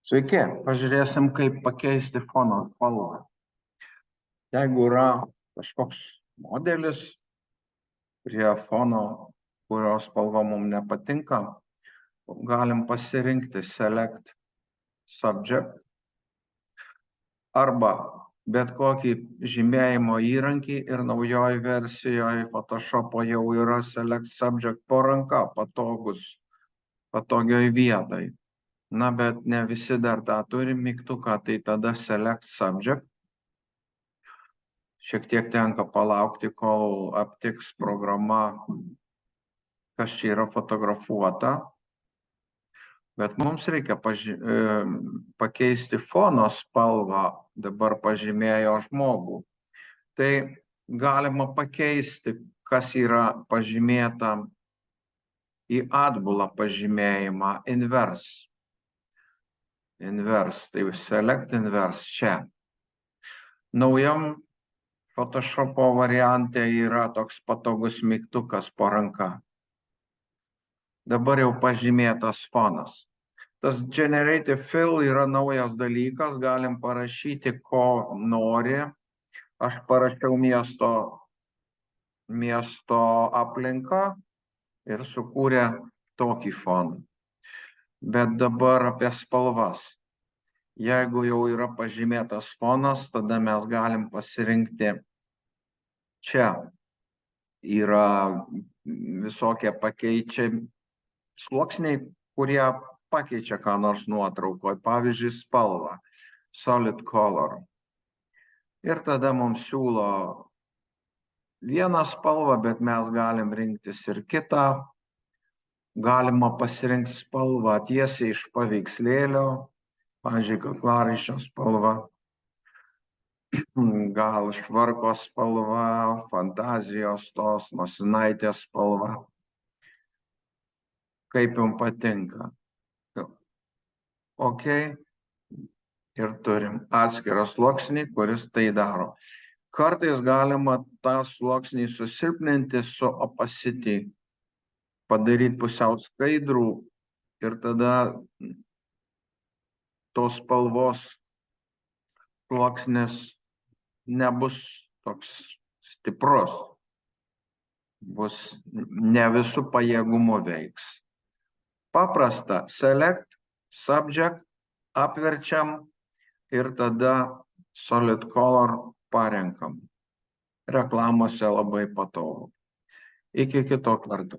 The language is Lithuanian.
Sveiki, pažiūrėsim, kaip pakeisti fono spalvą. Jeigu yra kažkoks modelis prie fono, kurio spalva mums nepatinka, galim pasirinkti Select Subject arba bet kokį žymėjimo įrankį ir naujoje versijoje Photoshopo jau yra Select Subject po ranka, patogioj vietoj. Na, bet ne visi dar tą turi mygtuką, tai tada Select Subject. Šiek tiek tenka palaukti, kol aptiks programa, kas čia yra fotografuota. Bet mums reikia pakeisti fono spalvą, dabar pažymėjo žmogų. Tai galima pakeisti, kas yra pažymėta į atbulą pažymėjimą Inverse. Inverse, tai Select Inverse čia. Naujam Photoshopo variante yra toks patogus mygtukas po ranka. Dabar jau pažymėtas fonas. Tas Generative Fill yra naujas dalykas, galim parašyti, ko nori. Aš parašiau miesto aplinką ir sukūrė tokį foną. Bet dabar apie spalvas. Jeigu jau yra pažymėtas fonas, tada mes galim pasirinkti. Čia yra visokie pakeičiami sluoksniai, kurie pakeičia ką nors nuotraukoje, pavyzdžiui, spalvą, Solid Color. Ir tada mums siūlo vieną spalvą, bet mes galim rinktis ir kitą. Galima pasirinkti spalvą tiesiai iš paveikslėlio, pavyzdžiui, kaklaraiščio spalva. Gal švarko spalva, fantazijos tos, nosinaitės spalva. Kaip jums patinka. Ok. Ir turim atskirą sluoksnį, kuris tai daro. Kartais galima tą sluoksnį susilpninti su opacity, padaryti pusiau skaidrų ir tada tos spalvos sluoksnis nebus toks stiprus, bus ne visų pajėgumų veiks. Paprasta, Select, Subject, apverčiam ir tada Solid Color parenkam. Reklamose labai patogu. Iki kito karto.